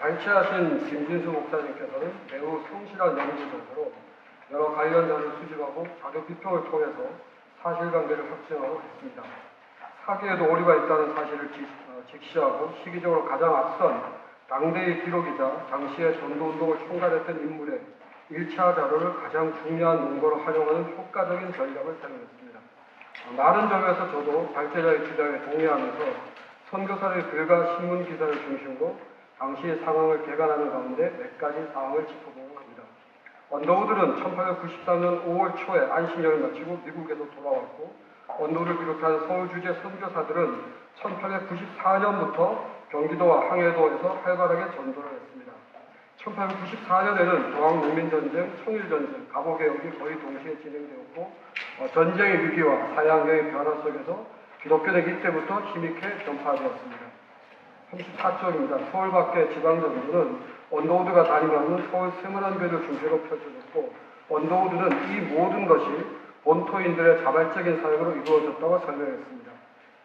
발췌하신 김진수 목사님께서는 매우 성실한 연구자로 여러 관련 자료를 수집하고 자료 비평을 통해서 사실관계를 확증하고 있습니다. 사기에도 오류가 있다는 사실을 직시하고 시기적으로 가장 앞선 당대의 기록이자 당시의 전도운동을 총괄했던 인물의 1차 자료를 가장 중요한 논거로 활용하는 효과적인 전략을 사용했습니다. 많은 점에서 저도 발제자의 주장에 동의하면서 선교사를 글과 신문 기사를 중심으로 당시의 상황을 개관하는 가운데 몇 가지 사항을 짚어보려고 합니다. 언더우드는 1893년 5월 초에 안식년을 마치고 미국에서 돌아왔고, 언더우드를 비롯한 서울 주재 선교사들은 1894년부터 경기도와 항해도에서 활발하게 전도를 했습니다. 1894년에는 동학농민전쟁, 청일전쟁, 갑오개혁이 거의 동시에 진행되었고, 전쟁의 위기와 사양경의 변화 속에서 기독교는 이때부터 힘있게 전파되었습니다. 34쪽입니다. 서울 밖의 지방전도는 언더우드가 다니면서 서울 세문안교를 중심으로 펼쳐졌고, 언더우드는 이 모든 것이 본토인들의 자발적인 사역으로 이루어졌다고 설명했습니다.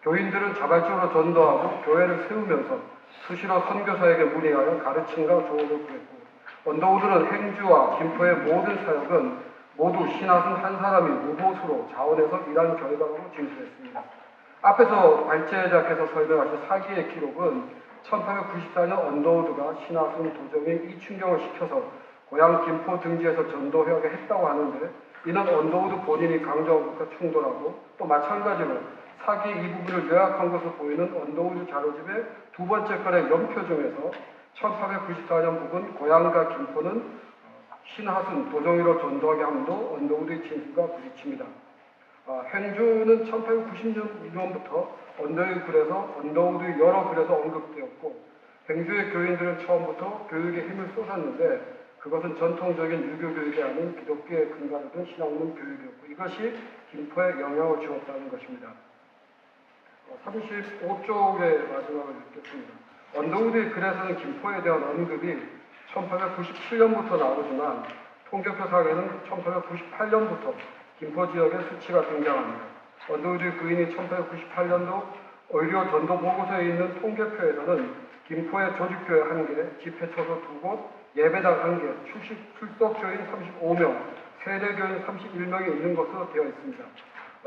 교인들은 자발적으로 전도하고 교회를 세우면서 수시로 선교사에게 문의하여 가르침과 조언을 구했고, 언더우드는 행주와 김포의 모든 사역은 모두 신하순 한 사람이 무보수로 자원해서 일한 결과라고 진술했습니다. 앞에서 발제자께서 설명하신 사기의 기록은 1894년 언더우드가 신하순 도정에 이춘경을 시켜서 고향 김포 등지에서 전도회하게 했다고 하는데, 이는 언더우드 본인이 강조한 것과 충돌하고, 또 마찬가지로 사기 이 부분을 요약한 것으로 보이는 언더우드 자료집의 두 번째 건의 연표 중에서 1894년 부분 고향과 김포는 신하순 도정이로 전도하게 함도 언더우드의 진술과 부딪힙니다. 행주는 1890년부터 언더우드 글에서 언더우드의 여러 글에서 언급되었고, 행주의 교인들은 처음부터 교육에 힘을 쏟았는데 그것은 전통적인 유교 교육이 아닌 기독교의 근간을 둔 신학문 교육이었고, 이것이 김포에 영향을 주었다는 것입니다. 35쪽의 마지막을 읽겠습니다. 언더우드의 글에서는 김포에 대한 언급이 1897년부터 나오지만 통계표상에는 1898년부터 김포 지역의 수치가 등장합니다. 언더우드 부인이 1898년도 의료 전도 보고서에 있는 통계표에서는 김포의 조직교회 1개, 집회처소 2곳, 예배당 1개, 출석교인 35명, 세례교인 31명이 있는 것으로 되어 있습니다.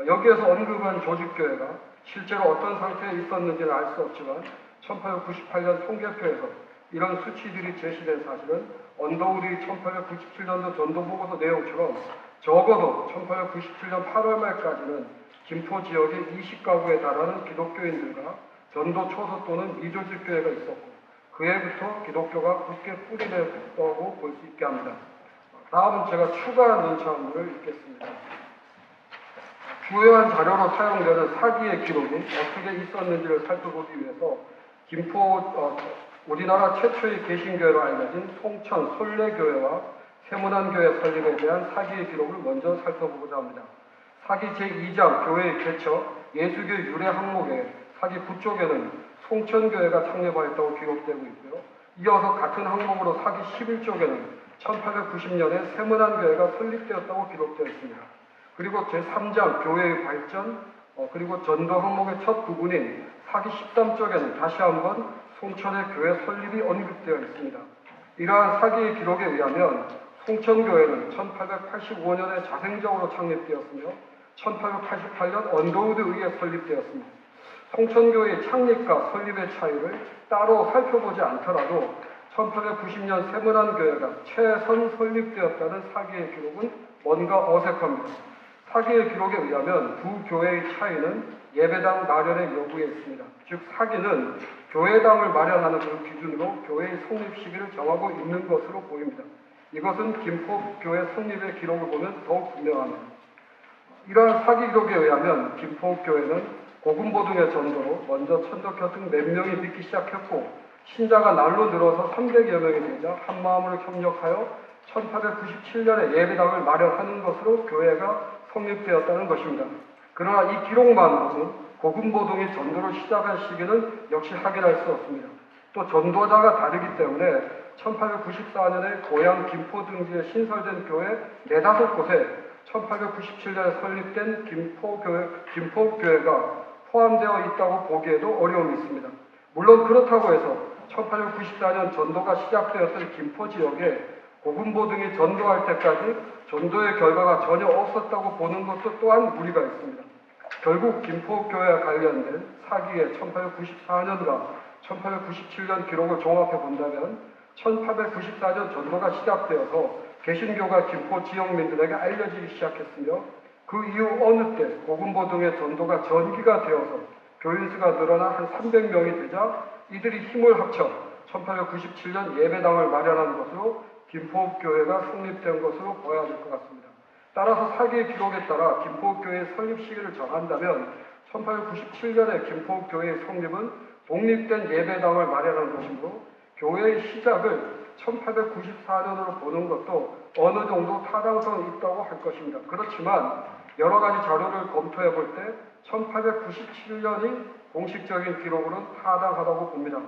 여기에서 언급한 조직교회가 실제로 어떤 상태에 있었는지는 알 수 없지만 1898년 통계표에서 이런 수치들이 제시된 사실은 언더우드의 1897년도 전도보고서 내용처럼 적어도 1897년 8월 말까지는 김포 지역에 20가구에 달하는 기독교인들과 전도 초소 또는 미조직교회가 있었고, 그해부터 기독교가 굳게 뿌리냈다고 볼 수 있게 합니다. 다음은 제가 추가 논차문을 읽겠습니다. 주요한 자료로 사용되는 사기의 기록이 어떻게 있었는지를 살펴보기 위해서 우리나라 최초의 개신교회로 알려진 송천 솔례교회와 세문안교회 설립에 대한 사기의 기록을 먼저 살펴보고자 합니다. 사기 제2장 교회의 개척, 예수교 유래 항목에 사기 부쪽에는 송천교회가 창립하였다고 기록되고 있고요. 이어서 같은 항목으로 사기 11쪽에는 1890년에 세문안교회가 설립되었다고 기록되어 있습니다. 그리고 제3장 교회의 발전, 그리고 전도 항목의 첫 부분인 사기 13쪽에는 다시 한번 송천의 교회 설립이 언급되어 있습니다. 이러한 사기의 기록에 의하면 송천교회는 1885년에 자생적으로 창립되었으며 1888년 언더우드에 의해 설립되었습니다. 송천교회의 창립과 설립의 차이를 따로 살펴보지 않더라도 1890년 세문안교회가 최선 설립되었다는 사기의 기록은 뭔가 어색합니다. 사기의 기록에 의하면 두 교회의 차이는 예배당 마련의 여부에 있습니다. 즉 사기는 교회당을 마련하는 그 기준으로 교회의 성립 시기를 정하고 있는 것으로 보입니다. 이것은 김포교회 성립의 기록을 보면 더욱 분명합니다. 이러한 사기 기록에 의하면 김포교회는 고군보 등의 전도로 먼저 천덕교 등 몇 명이 믿기 시작했고, 신자가 날로 늘어서 300여 명이 되자 한마음으로 협력하여 1897년에 예배당을 마련하는 것으로 교회가 성립되었다는 것입니다. 그러나 이 기록만으로는 고군보동이 전도를 시작한 시기는 역시 확인할 수 없습니다. 또 전도자가 다르기 때문에 1894년에 고향 김포 등지에 신설된 교회 4-5곳에 1897년에 설립된 김포교회가 포함되어 있다고 보기에도 어려움이 있습니다. 물론 그렇다고 해서 1894년 전도가 시작되었던 김포 지역에 고군보 등이 전도할 때까지 전도의 결과가 전혀 없었다고 보는 것도 또한 무리가 있습니다. 결국 김포교회와 관련된 사기의 1894년과 1897년 기록을 종합해 본다면 1894년 전도가 시작되어서 개신교가 김포 지역민들에게 알려지기 시작했으며 그 이후 어느 때 고군보 등의 전도가 전기가 되어서 교인 수가 늘어나 한 300명이 되자 이들이 힘을 합쳐 1897년 예배당을 마련한 것으로 김포교회가 성립된 것으로 보여질 것 같습니다. 따라서 사기의 기록에 따라 김포교회의 설립 시기를 정한다면 1897년에 김포교회의 성립은 독립된 예배당을 마련한 것이므로 교회의 시작을 1894년으로 보는 것도 어느 정도 타당성이 있다고 할 것입니다. 그렇지만 여러 가지 자료를 검토해 볼 때 1897년이 공식적인 기록으로는 타당하다고 봅니다.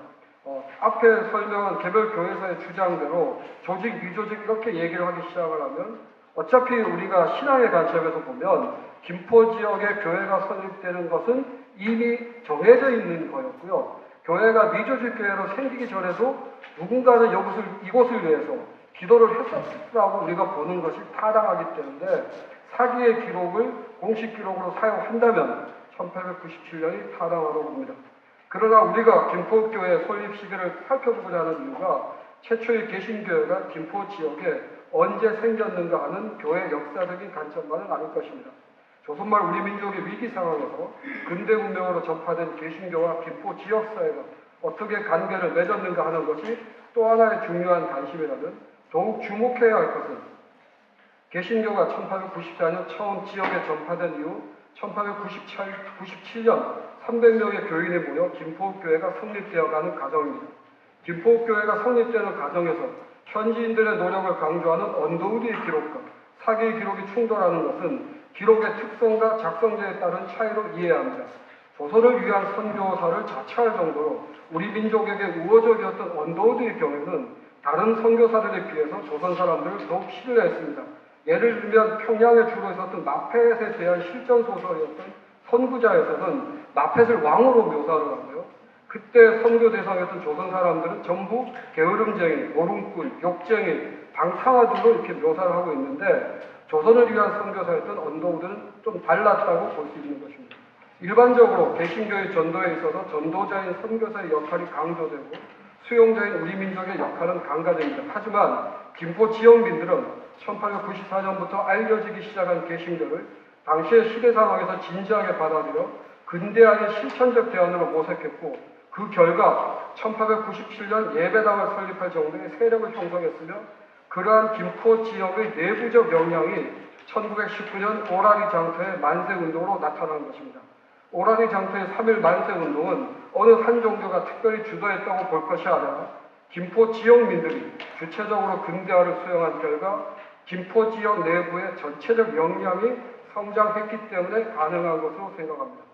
앞에 설명한 개별 교회사의 주장대로 조직, 미조직 이렇게 얘기를 하기 시작을 하면 어차피 우리가 신앙의 관점에서 보면 김포 지역의 교회가 설립되는 것은 이미 정해져 있는 거였고요. 교회가 미조직 교회로 생기기 전에도 누군가는 이곳을 위해서 기도를 했었다고 우리가 보는 것이 타당하기 때문에 사기의 기록을 공식 기록으로 사용한다면 1897년이 타당하다고 봅니다. 그러나 우리가 김포교회 설립 시기를 살펴보고자 하는 이유가 최초의 개신교회가 김포 지역에 언제 생겼는가 하는 교회 역사적인 관점만은 아닐 것입니다. 조선말 우리 민족의 위기 상황에서 근대 문명으로 전파된 개신교와 김포 지역사회가 어떻게 관계를 맺었는가 하는 것이 또 하나의 중요한 관심이라면 더욱 주목해야 할 것은 개신교가 1894년 처음 지역에 전파된 이후 1897년 300명의 교인이 모여 김포교회가 성립되어가는 과정입니다. 김포교회가 성립되는 과정에서 현지인들의 노력을 강조하는 언더우드의 기록과 사기의 기록이 충돌하는 것은 기록의 특성과 작성자에 따른 차이로 이해해야 합니다. 조선을 위한 선교사를 자처할 정도로 우리 민족에게 우호적이었던 언더우드의 경우에는 다른 선교사들에 비해서 조선 사람들을 더욱 신뢰했습니다. 예를 들면 평양에 주로 있었던 마펫에 대한 실전 소설이었던 선구자에서는 마펫을 왕으로 묘사를 하고요. 그때 선교 대상이었던 조선 사람들은 전부 게으름쟁이, 보름꾼, 욕쟁이, 방탕아들로 이렇게 묘사를 하고 있는데 조선을 위한 선교사였던 언더우드는 좀 달랐다고 볼 수 있는 것입니다. 일반적으로 개신교의 전도에 있어서 전도자인 선교사의 역할이 강조되고 수용자인 우리 민족의 역할은 강화됩니다. 하지만 김포 지역민들은 1894년부터 알려지기 시작한 개신교를 당시의 시대 상황에서 진지하게 받아들여 근대화의 실천적 대안으로 모색했고 그 결과 1897년 예배당을 설립할 정도의 세력을 형성했으며 그러한 김포 지역의 내부적 영향이 1919년 오라리 장터의 만세운동으로 나타난 것입니다. 오라리 장터의 3.1 만세운동은 어느 한 종교가 특별히 주도했다고 볼 것이 아니라 김포 지역민들이 주체적으로 근대화를 수용한 결과 김포 지역 내부의 전체적 역량이 성장했기 때문에 가능한 것으로 생각합니다.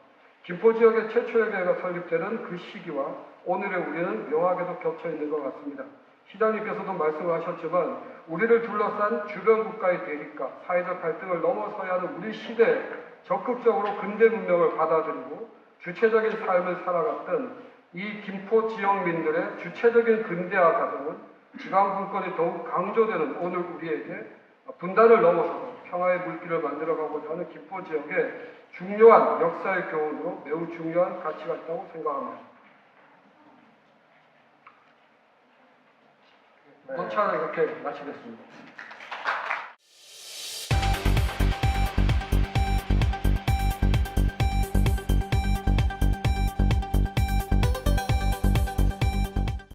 김포 지역의 최초의 교회가 설립되는 그 시기와 오늘의 우리는 묘하게도 겹쳐 있는 것 같습니다. 시장님께서도 말씀하셨지만 우리를 둘러싼 주변 국가의 대립과 사회적 갈등을 넘어서야 하는 우리 시대에 적극적으로 근대 문명을 받아들이고 주체적인 삶을 살아갔던 이 김포 지역민들의 주체적인 근대화 과정은 지방 분권이 더욱 강조되는 오늘 우리에게 분단을 넘어서서 평화의 물길을 만들어가고자 하는 김포 지역의 중요한 역사의 교훈으로 매우 중요한 가치가 있다고 생각합니다. 논차는 이렇게 마치겠습니다.